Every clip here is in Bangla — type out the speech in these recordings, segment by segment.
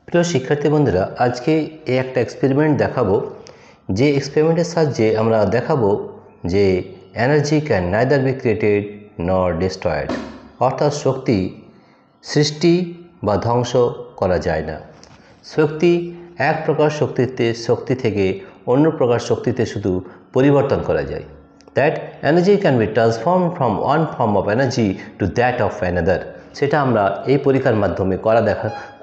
প্রিয় শিক্ষার্থী বন্ধুরা, আজকে এই একটা এক্সপেরিমেন্ট দেখাবো। যে এক্সপেরিমেন্টের সাহায্যে আমরা দেখাবো যে energy can neither be created নর ডিস্ট্রয়েড, অর্থাৎ শক্তি সৃষ্টি বা ধ্বংস করা যায় না। শক্তি এক প্রকার শক্তি থেকে অন্য প্রকার শক্তিতে শুধু পরিবর্তন করা যায়। That energy can be transform from one form of energy to that of another. সেটা আমরা এই পরীক্ষার মাধ্যমে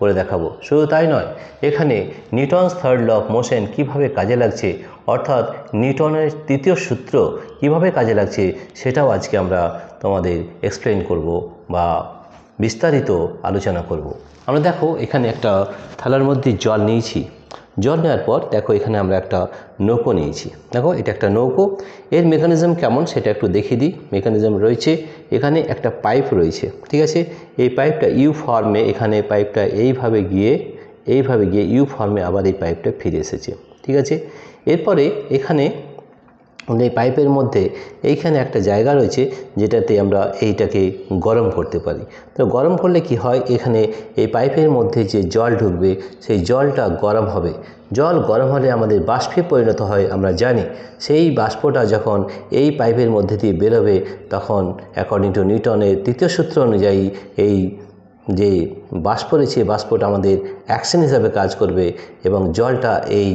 করে দেখাবো। শুধু তাই নয়, এখানে Newton's third law of motion কীভাবে কাজে লাগছে, অর্থাৎ নিউটনের তৃতীয় সূত্র কীভাবে কাজে লাগছে, সেটাও আজকে আমরা তোমাদের এক্সপ্লেন করব বা বিস্তারিত আলোচনা করব। আমরা দেখো এখানে একটা থালার মধ্যে জল নিয়েছি। জল নেওয়ার পর দেখো এখানে আমরা একটা নৌকো নিয়েছি। দেখো এটা একটা নৌকো। এর মেকানিজম কেমন সেটা একটু দেখিয়ে দিই। মেকানিজম রয়েছে, এখানে একটা পাইপ রয়েছে, ঠিক আছে। এই পাইপটা ইউ ফর্মে, এখানে পাইপটা এইভাবে গিয়ে ইউ ফর্মে আবার এই পাইপটা ফিরে এসেছে, ঠিক আছে। এরপরে এখানে এই পাইপের মধ্যে এইখানে একটা জায়গা রয়েছে যেটাতে আমরা এইটাকে গরম করতে পারি। তো গরম করলে কি হয়, এখানে এই পাইপের মধ্যে যে জল ঢুকবে সেই জলটা গরম হবে। জল গরম হলে আমাদের বাষ্পে পরিণত হয়, আমরা জানি। সেই বাষ্পটা যখন এই পাইপের মধ্যে দিয়ে বেরোবে তখন অ্যাকর্ডিং টু নিউটনের তৃতীয় সূত্র অনুযায়ী এই যে বাষ্প রয়েছে বাষ্পটা আমাদের অ্যাকশন হিসাবে কাজ করবে এবং জলটা এই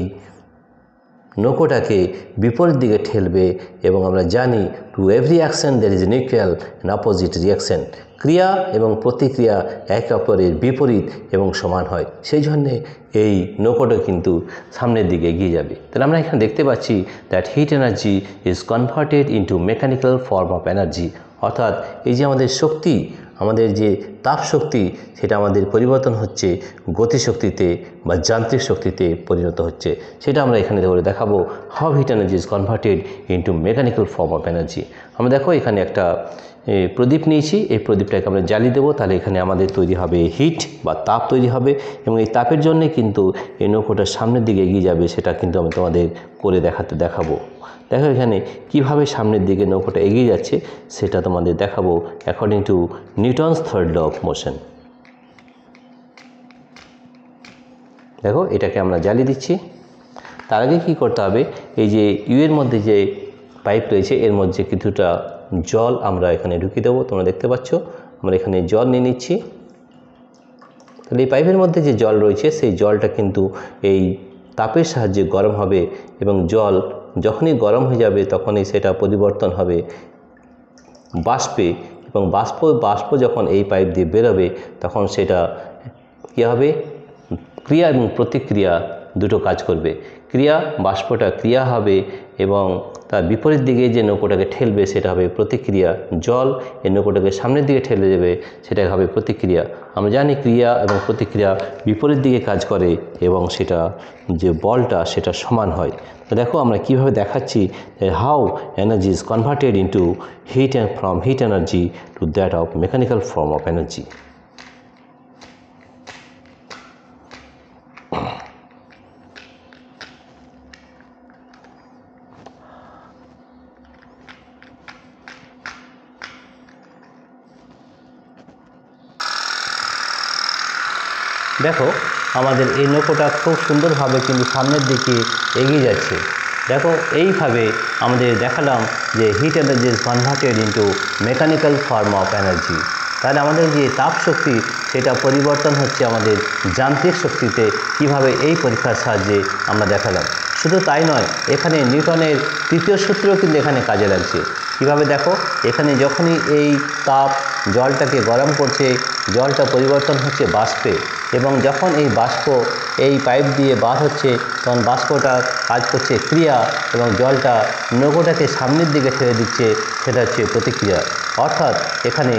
নৌকোটাকে বিপরীত দিকে ঠেলবে। এবং আমরা জানি to every action there is equal and opposite reaction. ক্রিয়া এবং প্রতিক্রিয়া একে অপরের বিপরীত এবং সমান হয়, সেই জন্যে এই নৌকোটা কিন্তু সামনের দিকে এগিয়ে যাবে। তাহলে আমরা এখানে দেখতে পাচ্ছি that hit energy is converted into mechanical form of energy, অর্থাৎ এই যে আমাদের শক্তি, আমাদের যে তাপ শক্তি, সেটা আমাদের পরিবর্তন হচ্ছে গতিশক্তিতে বা যান্ত্রিক শক্তিতে পরিণত হচ্ছে। সেটা আমরা এখানে দেখাবো how hit energy is converted into mechanical form of energy. আমরা দেখো এখানে একটা প্রদীপ নিয়েছি, এই প্রদীপটাকে আমরা জ্বালিয়ে দেবো, তাহলে এখানে আমাদের তৈরি হবে হিট বা তাপ তৈরি হবে এবং এই তাপের জন্যে কিন্তু এই নৌকোটার সামনের দিকে এগিয়ে যাবে। সেটা কিন্তু আমি তোমাদের করে দেখাবো। দেখো এখানে কিভাবে সামনের দিকে নৌকোটা এগিয়ে যাচ্ছে সেটা তোমাদের দেখাবো according to Newton's third law of motion. দেখো এটাকে আমরা জ্বালিয়ে দিচ্ছি। তার আগে কী করতে হবে, এই যে ইউ এর মধ্যে যে পাইপ রয়েছে এর মধ্যে কিছুটা জল আমরা এখানে ঢুকিয়ে দেবো। তোমরা দেখতে পাচ্ছ আমরা এখানে জল নিয়ে নিচ্ছি। তাহলে এই পাইপের মধ্যে যে জল রয়েছে সেই জলটা কিন্তু এই তাপের সাহায্যে গরম হবে এবং জল যখনই গরম হয়ে যাবে তখনই সেটা পরিবর্তন হবে বাষ্পে এবং বাষ্প যখন এই পাইপ দিয়ে বেরোবে তখন সেটা কী হবে, ক্রিয়া এবং প্রতিক্রিয়া দুটো কাজ করবে। ক্রিয়া, বাষ্পটা ক্রিয়া হবে এবং তার বিপরীত দিকে যে নৌকোটাকে ঠেলবে সেটা হবে প্রতিক্রিয়া। জল এই নৌকোটাকে সামনের দিকে ঠেলে দেবে, সেটা হবে প্রতিক্রিয়া। আমরা জানি ক্রিয়া এবং প্রতিক্রিয়া বিপরীত দিকে কাজ করে এবং সেটা যে বলটা সেটা সমান হয়। তো দেখো আমরা কিভাবে দেখাচ্ছি how energy is converted into heat and from heat energy to that of mechanical form of energy. দেখো আমাদের এই নৌকোটা খুব সুন্দরভাবে কিন্তু সামনের দিকে এগিয়ে যাচ্ছে। দেখো এইভাবে আমাদের দেখালাম যে hit energy is converted into mechanical form of energy. তাহলে আমাদের যে তাপ শক্তি সেটা পরিবর্তন হচ্ছে আমাদের যান্ত্রিক শক্তিতে। কিভাবে এই পরীক্ষার সাহায্যে আমরা দেখালাম। শুধু তাই নয়, এখানে নিউটনের তৃতীয় সূত্রও কিন্তু এখানে কাজে লাগছে। কিভাবে দেখো, এখানে যখনই এই তাপ জলটাকে গরম করছে, জলটা পরিবর্তন হচ্ছে বাষ্পে এবং যখন এই বাষ্প এই পাইপ দিয়ে বার হচ্ছে তখন বাষ্পটা কাজ করছে ক্রিয়া এবং জলটা নৌকোটাকে সামনের দিকে ঠেলে দিচ্ছে, সেটা হচ্ছে প্রতিক্রিয়া। অর্থাৎ এখানে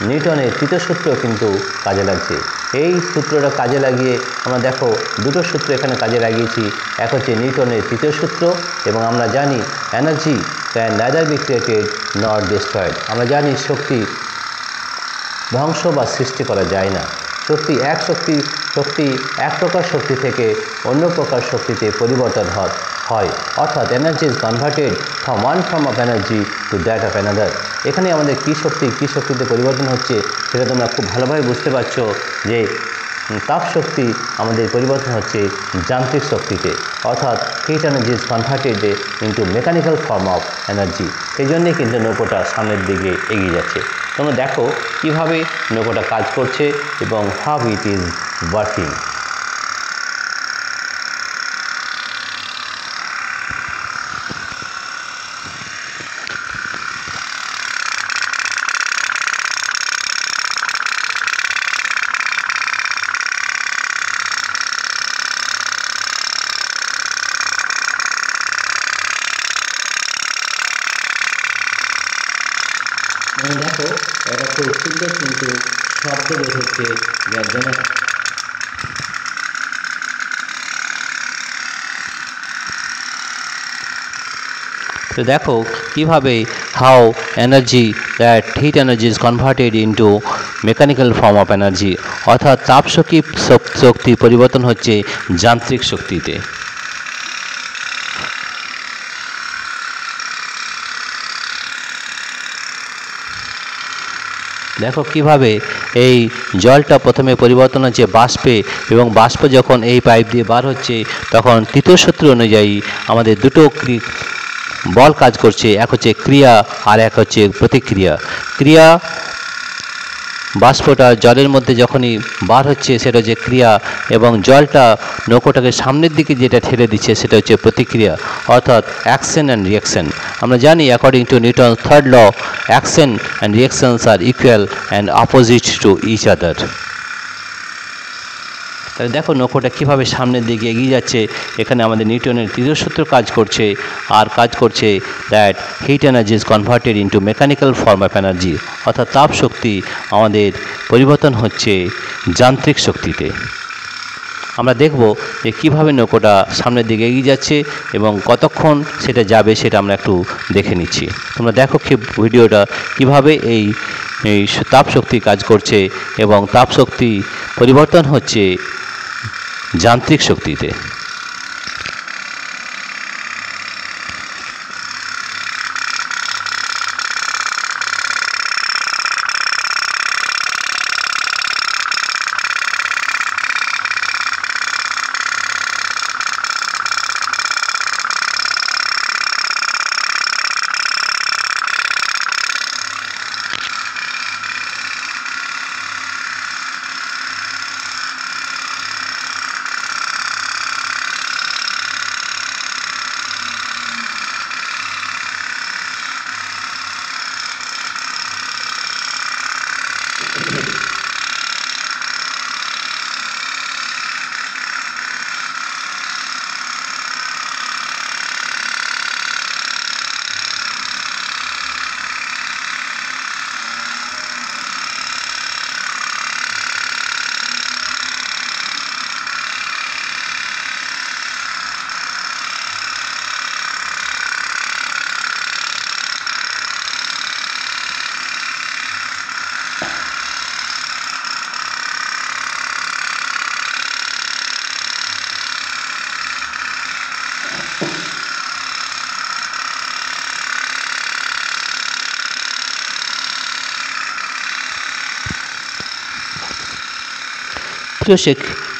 নিউটনের তৃতীয় সূত্র কিন্তু কাজে লাগছে। এই সূত্রটা কাজে লাগিয়ে আমরা দেখো দুটো সূত্র এখানে কাজে লাগিয়েছি। এক হচ্ছে নিউটনের তৃতীয় সূত্র এবং আমরা জানি energy can neither be created নর ডিস্ট্রয়েড। আমরা জানি শক্তি ধ্বংস বা সৃষ্টি করা যায় না। শক্তি এক প্রকার শক্তি থেকে অন্য প্রকার শক্তিতে পরিবর্তন হয়, অর্থাৎ energy is converted from one form of energy to that of another. এখানে আমাদের কী শক্তিতে পরিবর্তন হচ্ছে সেটা তোমরা খুব ভালোভাবে বুঝতে পারছো যে তাপ শক্তি আমাদের পরিবর্তন হচ্ছে যান্ত্রিক শক্তিতে, অর্থাৎ hit energy is converted into mechanical form of energy. সেই জন্যই কিন্তু নৌকোটা সামনের দিকে এগিয়ে যাচ্ছে। তোমরা দেখো কীভাবে নৌকোটা কাজ করছে এবং হাউ ইট ইজ ওয়ার্কিং। দেখো এটা খুব সুন্দর কিন্তু শব্দ বের হচ্ছে, যার জন্য তো দেখো কিভাবে how energy that hit energy is converted into mechanical form of energy, অর্থাৎ তাপ শক্তি পরিবর্তন হচ্ছে যান্ত্রিক শক্তিতে। দেখো কিভাবে এই জলটা প্রথমে পরিবর্তন হচ্ছে বাষ্পে, এবং বাষ্প যখন এই পাইপ দিয়ে বার হচ্ছে তখন তৃতীয় সূত্র অনুযায়ী আমাদের দুটো বল কাজ করছে, এক হচ্ছে ক্রিয়া আর এক হচ্ছে প্রতিক্রিয়া। ক্রিয়া বাষ্পটা জলের মধ্যে যখনই বার হচ্ছে সেটা হচ্ছে ক্রিয়া, এবং জলটা নৌকোটাকে সামনের দিকে যেটা ঠেলে দিচ্ছে সেটা হচ্ছে প্রতিক্রিয়া, অর্থাৎ অ্যাকশন অ্যান্ড রিয়াকশন। আমরা জানি according to Newton third law, action and reactions are equal and opposite to each other. তাহলে দেখো নৌকোটা কীভাবে সামনের দিকে এগিয়ে যাচ্ছে। এখানে আমাদের নিউটনের তৃতীয় সূত্র কাজ করছে, আর কাজ করছে that hit energy is converted into mechanical form of energy, অর্থাৎ তাপ শক্তি আমাদের পরিবর্তন হচ্ছে যান্ত্রিক শক্তিতে। আমরা দেখব যে কীভাবে নৌকোটা সামনের দিকে এগিয়ে যাচ্ছে এবং কতক্ষণ সেটা যাবে সেটা আমরা একটু দেখে নিচ্ছি। তোমরা দেখো কি ভিডিওটা কীভাবে এই তাপ শক্তি কাজ করছে এবং তাপ শক্তি পরিবর্তন হচ্ছে যান্ত্রিক শক্তিতে।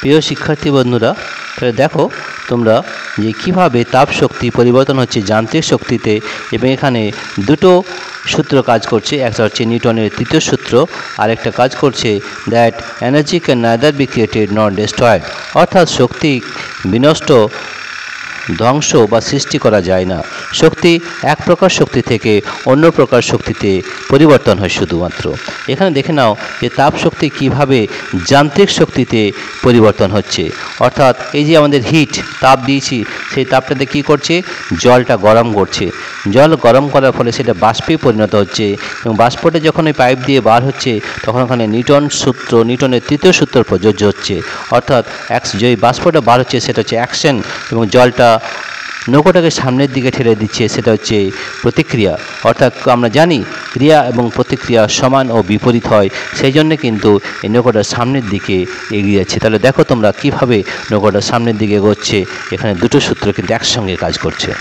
প্রিয় শিক্ষার্থী বন্ধুরা, তাহলে দেখো তোমরা যে কীভাবে তাপ শক্তি পরিবর্তন হচ্ছে যান্ত্রিক শক্তিতে, এবং এখানে দুটো সূত্র কাজ করছে। একটা হচ্ছে নিউটনের তৃতীয় সূত্র, আর একটা কাজ করছে that energy can neither be created not destroyed, অর্থাৎ শক্তি বিনষ্ট, ধ্বংস বা সৃষ্টি করা যায় না। শক্তি এক প্রকার শক্তি থেকে অন্য প্রকার শক্তিতে পরিবর্তন হয় শুধুমাত্র। এখানে দেখে নাও যে তাপ শক্তি কীভাবে যান্ত্রিক শক্তিতে পরিবর্তন হচ্ছে, অর্থাৎ এই যে আমাদের হিট তাপ দিয়েছি, সেই তাপটাতে কী করছে, জলটা গরম করছে। জল গরম করার ফলে সেটা বাষ্পে পরিণত হচ্ছে, এবং বাষ্পটা যখন এই পাইপ দিয়ে বার হচ্ছে তখন ওখানে নিউটনের তৃতীয় সূত্র প্রযোজ্য হচ্ছে, অর্থাৎ যে বাষ্পটা বার হচ্ছে সেটা হচ্ছে অ্যাকশন, এবং জলটা নৌকোটাকে সামনের দিকে ঠেলে দিচ্ছে সেটা হচ্ছে প্রতিক্রিয়া। অর্থাৎ আমরা জানি ক্রিয়া এবং প্রতিক্রিয়া সমান ও বিপরীত হয়, সেই জন্যে কিন্তু এই নৌকোটা সামনের দিকে এগিয়ে যাচ্ছে। তাহলে দেখো তোমরা কীভাবে নৌকোটা সামনের দিকে এগোচ্ছে, এখানে দুটো সূত্র কিন্তু একসঙ্গে কাজ করছে।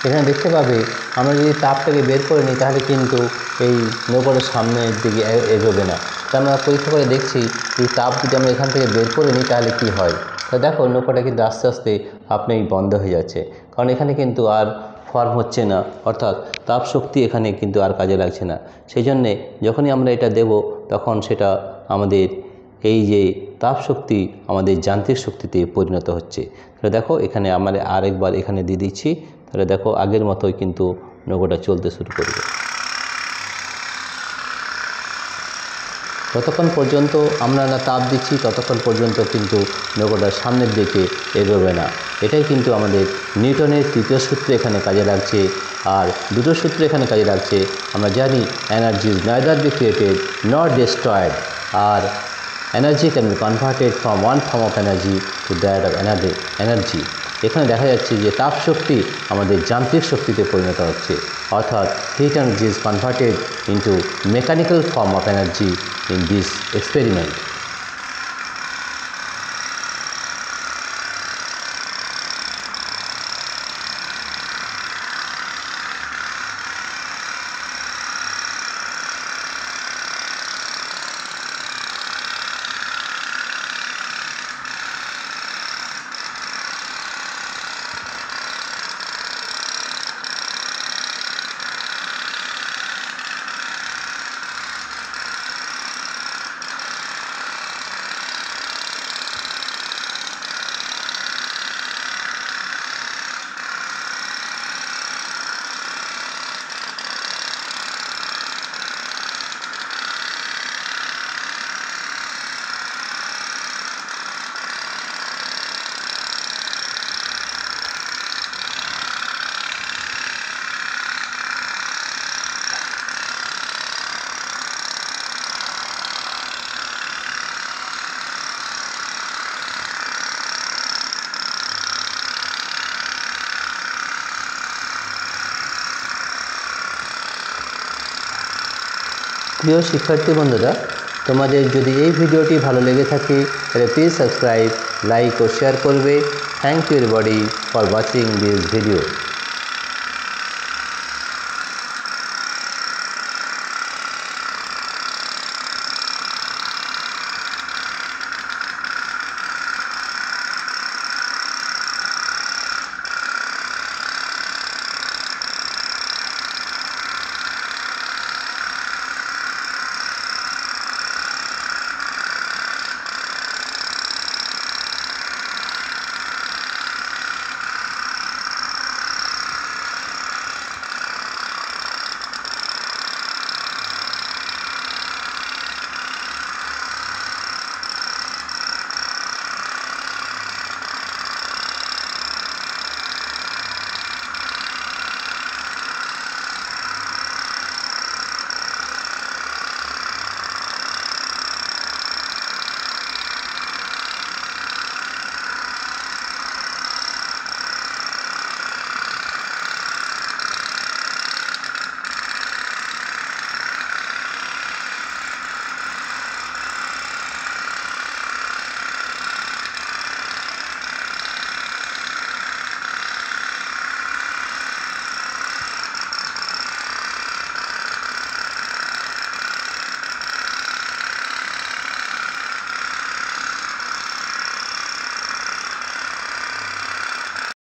এখানে দেখতে পাবে আমরা যদি তাপটাকে বের করে নিই তাহলে কিন্তু এই নৌকাটা সামনের দিকে এগোবে না। তা আমরা পরীক্ষা করে দেখছি এই তাপ যদি আমরা এখান থেকে বের করে নিই তাহলে কি হয়। তা দেখো নৌকাটা কিন্তু আস্তে আস্তে আপনি বন্ধ হয়ে যাচ্ছে, কারণ এখানে কিন্তু আর ফর্ম হচ্ছে না, অর্থাৎ তাপ শক্তি এখানে কিন্তু আর কাজে লাগছে না। সেই জন্যে যখনই আমরা এটা দেব তখন সেটা আমাদের এই যে তাপ শক্তি আমাদের যান্ত্রিক শক্তিতে পরিণত হচ্ছে। তাহলে দেখো এখানে আমরা আরেকবার এখানে দিয়ে দিচ্ছি, তাহলে দেখো আগের মতোই কিন্তু নৌকাটা চলতে শুরু করবে। যতক্ষণ পর্যন্ত আমরা না তাপ দিচ্ছি ততক্ষণ পর্যন্ত কিন্তু নৌকাটা সামনের দিকে এগোবে না। এটাই কিন্তু আমাদের নিউটনের তৃতীয় সূত্র এখানে কাজে লাগছে। আর দুটো সূত্র এখানে কাজে লাগছে। আমরা জানি energy is neither be created not destroyed, আর energy can be converted from one form of energy to that of energy. এখানে দেখা যাচ্ছে যে তাপ শক্তি আমাদের যান্ত্রিক শক্তিতে পরিণত হচ্ছে, অর্থাৎ hit energy is converted into mechanical form of energy in this experiment. প্রিয় শিক্ষার্থী বন্ধুরা, তোমাদের যদি এই ভিডিওটি ভালো লেগে থাকে তাহলে প্লিজ সাবস্ক্রাইব, লাইক ও শেয়ার করবে। Thank you everybody for watching this video.